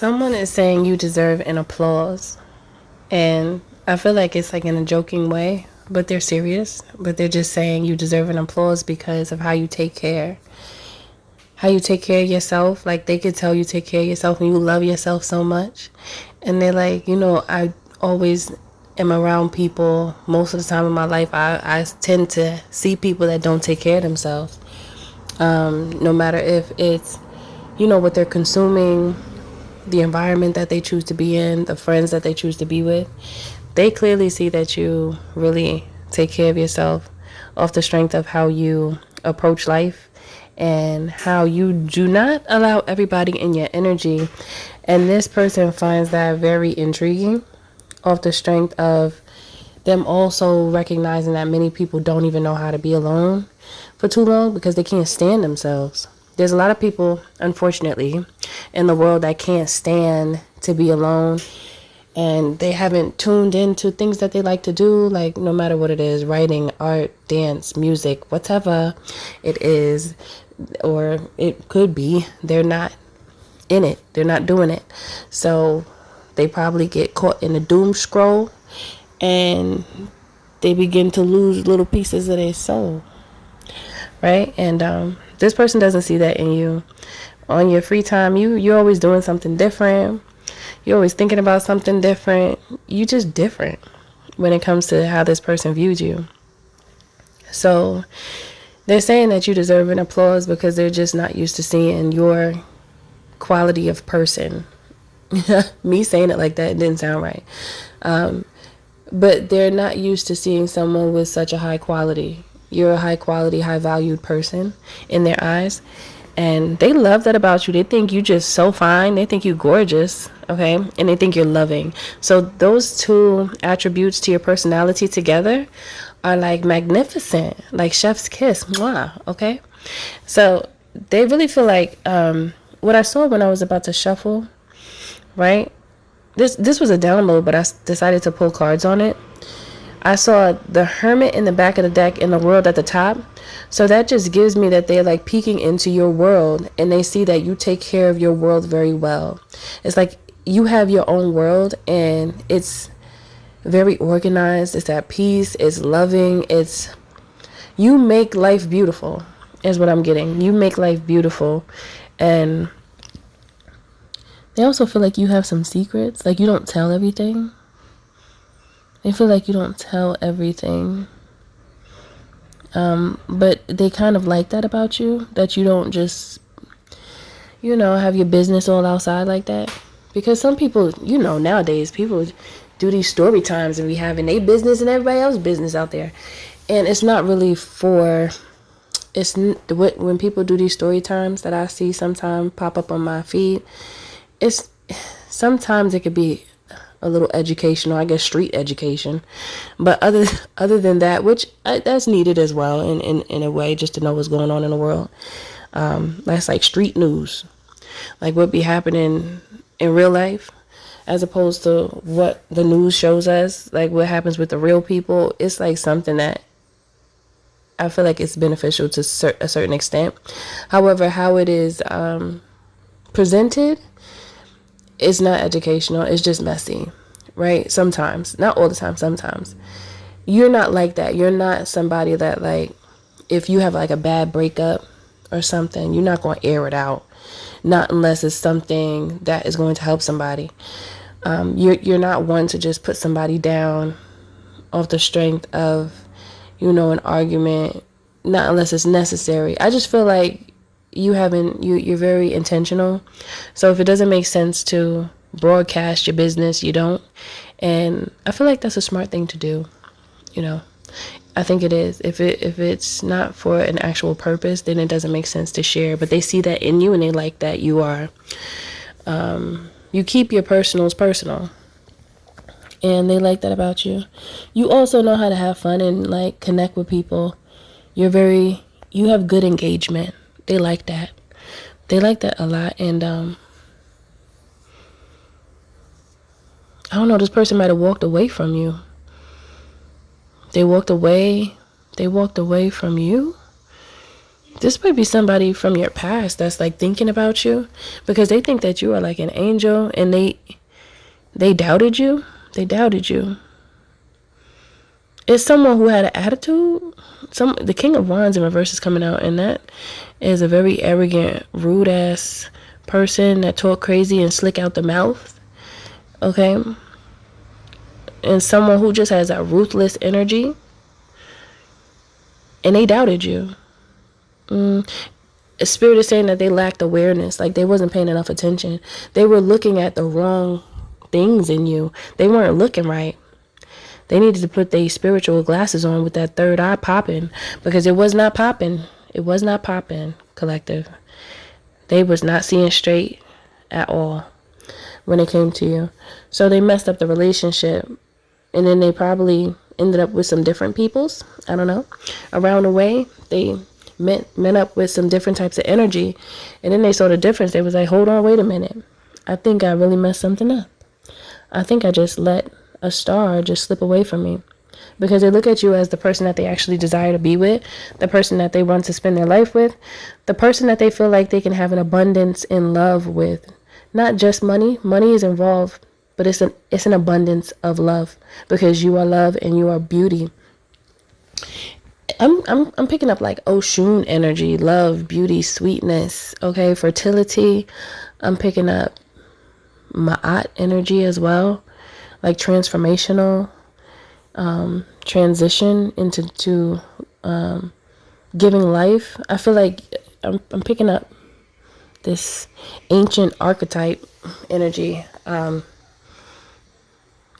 Someone is saying you deserve an applause, and I feel like it's like in a joking way, but they're serious. But they're just saying you deserve an applause because of how you take care of yourself. Like they could tell you take care of yourself and you love yourself so much, and they're like, I always am around people most of the time in my life. I tend to see people that don't take care of themselves. No matter if it's what they're consuming, the environment that they choose to be in, the friends that they choose to be with. They clearly see that you really take care of yourself off the strength of how you approach life and how you do not allow everybody in your energy. And this person finds that very intriguing off the strength of them also recognizing that many people don't even know how to be alone for too long because they can't stand themselves. There's a lot of people, unfortunately, in the world that can't stand to be alone, and they haven't tuned into things that they like to do, like no matter what it is, writing, art, dance, music, whatever it is, or it could be they're not in it, they're not doing it. So they probably get caught in the doom scroll and they begin to lose little pieces of their soul, right? And this person doesn't see that in you. On your free time, you're always doing something different. You're always thinking about something different. You just different when it comes to how this person views you. So they're saying that you deserve an applause because they're just not used to seeing your quality of person. Me saying it like that didn't sound right. But they're not used to seeing someone with such a high quality. You're a high quality, high valued person in their eyes. And they love that about you. They think you just so fine. They think you gorgeous, okay? And they think you're loving. So those two attributes to your personality together are like magnificent, like chef's kiss, mwah, okay? So they really feel like what I saw when I was about to shuffle, right? This was a download, but I decided to pull cards on it. I saw the Hermit in the back of the deck and the World at the top. So that just gives me that they're like peeking into your world and they see that you take care of your world very well. It's like you have your own world and it's very organized. It's at peace. It's loving. You make life beautiful is what I'm getting. You make life beautiful. And they also feel like you have some secrets. Like you don't tell everything. They feel like you don't tell everything. But they kind of like that about you, that you don't just, have your business all outside like that. Because some people, nowadays, people do these story times and be having their business and everybody else's business out there. And it's not really when people do these story times that I see sometimes pop up on my feed, sometimes it could be a little educational, I guess street education, but other than that, which that's needed as well in a way, just to know what's going on in the world. That's like street news, like what be happening in real life, as opposed to what the news shows us, like what happens with the real people. It's like something that I feel like it's beneficial to a certain extent. However, how it is presented, it's not educational. It's just messy, right? Sometimes, not all the time, sometimes. You're not like that. You're not somebody that, like, if you have like a bad breakup or something, you're not going to air it out. Not unless it's something that is going to help somebody. You're not one to just put somebody down off the strength of, an argument. Not unless it's necessary. I just feel like you're very intentional. So if it doesn't make sense to broadcast your business, you don't. And I feel like that's a smart thing to do. I think it is. If it's not for an actual purpose, then it doesn't make sense to share. But they see that in you and they like that you are you keep your personals personal. And they like that about you. You also know how to have fun and like connect with people. You have good engagement. They like that. They like that a lot. And I don't know, this person might have walked away from you. They walked away from you. This might be somebody from your past that's like thinking about you, because they think that you are like an angel, and they doubted you. They doubted you. It's someone who had an attitude. The King of Wands in reverse is coming out, and that is a very arrogant, rude ass person that talk crazy and slick out the mouth. Okay? And someone who just has a ruthless energy, and they doubted you. Spirit is saying that they lacked awareness, like they wasn't paying enough attention. They were looking at the wrong things in you. They weren't looking right. They needed to put their spiritual glasses on with that third eye popping, because it was not popping. It was not popping, collective. They was not seeing straight at all when it came to you. So they messed up the relationship, and then they probably ended up with some different peoples. I don't know. Around the way, they met up with some different types of energy, and then they saw the difference. They was like, hold on, wait a minute. I think I really messed something up. I think I just let a star just slip away from me, because they look at you as the person that they actually desire to be with, the person that they want to spend their life with, the person that they feel like they can have an abundance in love with. Not just money. Money is involved, but it's an abundance of love, because you are love and you are beauty. I'm picking up like Oshun energy, love, beauty, sweetness, okay, fertility. I'm picking up Ma'at energy as well, like transformational, transition into giving life. I feel like I'm picking up this ancient archetype energy.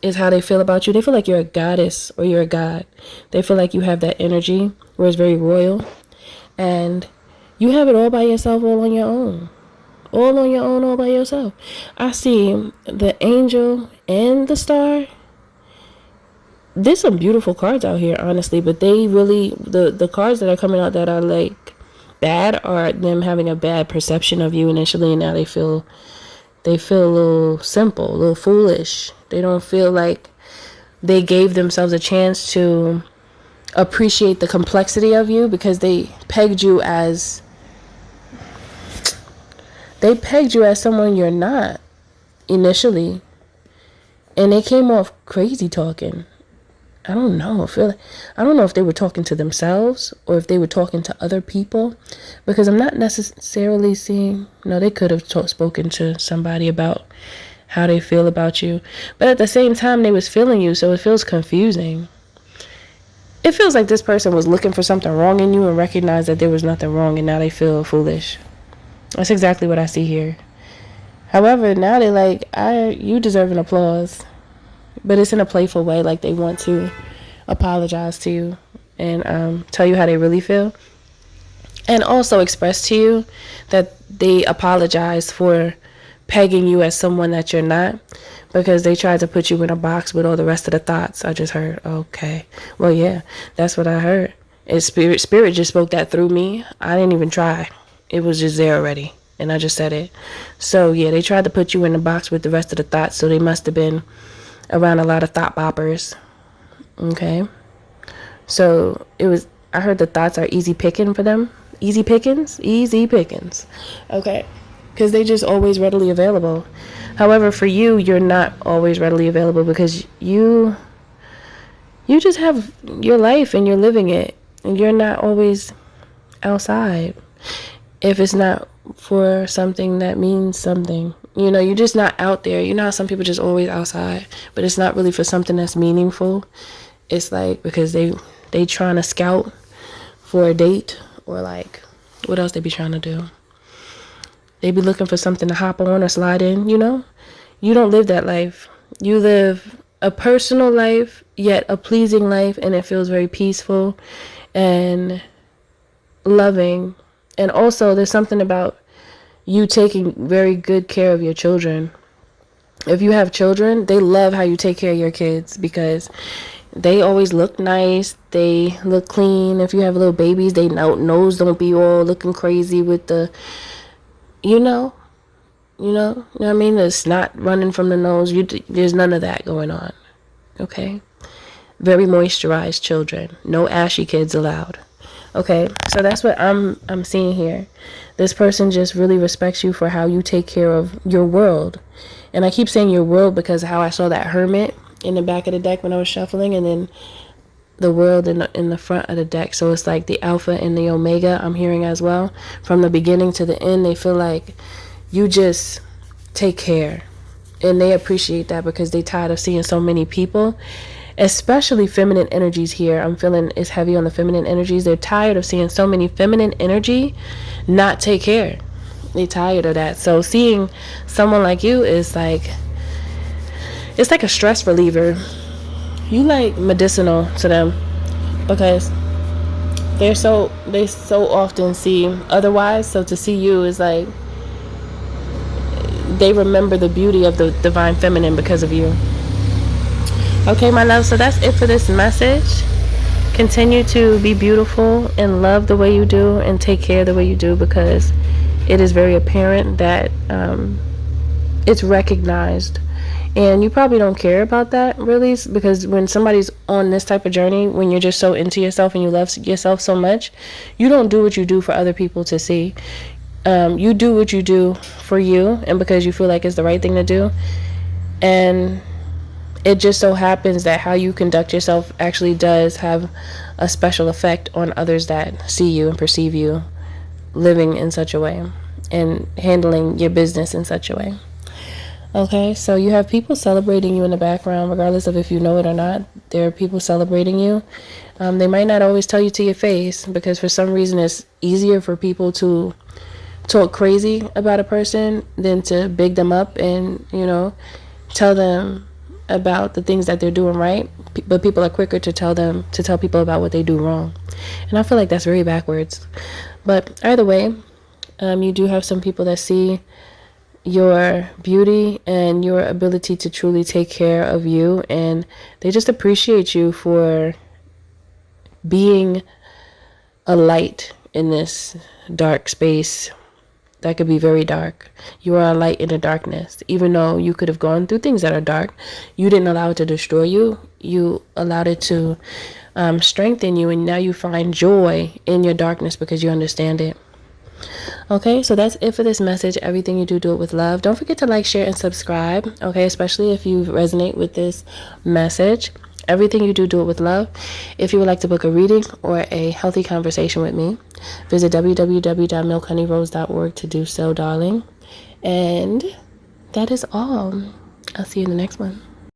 Is how they feel about you. They feel like you're a goddess or you're a god. They feel like you have that energy where it's very royal, and you have it all by yourself, all on your own. All on your own, all by yourself. I see the angel and the star. There's some beautiful cards out here, honestly, but they really, the cards that are coming out that are like bad are them having a bad perception of you initially, and now they feel a little simple, a little foolish. They don't feel like they gave themselves a chance to appreciate the complexity of you, because they pegged you as someone you're not initially, and they came off crazy talking. I don't know. I don't know if they were talking to themselves or if they were talking to other people, because I'm not necessarily seeing. No, they could have spoken to somebody about how they feel about you, but at the same time they was feeling you, so it feels confusing. It feels like this person was looking for something wrong in you and recognized that there was nothing wrong, and now they feel foolish. That's exactly what I see here. However, now they like, you deserve an applause, but it's in a playful way, like they want to apologize to you and tell you how they really feel, and also express to you that they apologize for pegging you as someone that you're not, because they tried to put you in a box with all the rest of the thoughts. I just heard, okay, well, yeah, that's what I heard. And spirit just spoke that through me. I didn't even try. It was just there already, and I just said it. So yeah, they tried to put you in a box with the rest of the thoughts, so they must have been around a lot of thought boppers. Okay, so I heard the thoughts are easy picking for them. Easy pickings. Okay, because they just always readily available. However, for you, you're not always readily available, because you just have your life and you're living it, and you're not always outside. If it's not for something that means something, you're just not out there. You know how some people just always outside, but it's not really for something that's meaningful. It's like because they trying to scout for a date, or like what else they be trying to do. They be looking for something to hop on or slide in, You don't live that life. You live a personal life, yet a pleasing life, and it feels very peaceful and loving. And also, there's something about you taking very good care of your children. If you have children, they love how you take care of your kids, because they always look nice. They look clean. If you have little babies, they nose don't be all looking crazy with the, you know what I mean? It's not running from the nose. There's none of that going on. Okay? Very moisturized children. No ashy kids allowed. Okay, so that's what I'm seeing here. This person just really respects you for how you take care of your world. And I keep saying your world because of how I saw that hermit in the back of the deck when I was shuffling, and then the world in the front of the deck. So it's like the alpha and the omega I'm hearing as well. From the beginning to the end, they feel like you just take care. And they appreciate that because they tired of seeing so many people, especially feminine energies here. I'm feeling it's heavy on the feminine energies. They're tired of seeing so many feminine energy not take care. They tired of that. So seeing someone like you is like, it's like a stress reliever. You like medicinal to them because they so often see otherwise. So to see you is like they remember the beauty of the divine feminine because of you. Okay, my love, so that's it for this message. Continue to be beautiful and love the way you do and take care the way you do, because it is very apparent that it's recognized. And you probably don't care about that really, because when somebody's on this type of journey, when you're just so into yourself and you love yourself so much, you don't do what you do for other people to see. You do what you do for you and because you feel like it's the right thing to do. And it just so happens that how you conduct yourself actually does have a special effect on others that see you and perceive you living in such a way and handling your business in such a way. Okay, so you have people celebrating you in the background, regardless of if you know it or not. There are people celebrating you. They might not always tell you to your face, because for some reason it's easier for people to talk crazy about a person than to big them up and, tell them about the things that they're doing right. But people are quicker to tell people about what they do wrong. And I feel like that's very backwards. But either way, you do have some people that see your beauty and your ability to truly take care of you, and they just appreciate you for being a light in this dark space that could be very dark. You are a light in the darkness. Even though you could have gone through things that are dark, you didn't allow it to destroy you. You allowed it to strengthen you, and now you find joy in your darkness because you understand it. Okay, so that's it for this message. Everything you do, do it with love. Don't forget to like, share, and subscribe. Okay, especially if you resonate with this message. Everything you do, do it with love. If you would like to book a reading or a healthy conversation with me, visit www.milkhoneyrose.org to do so, darling. And that is all. I'll see you in the next one.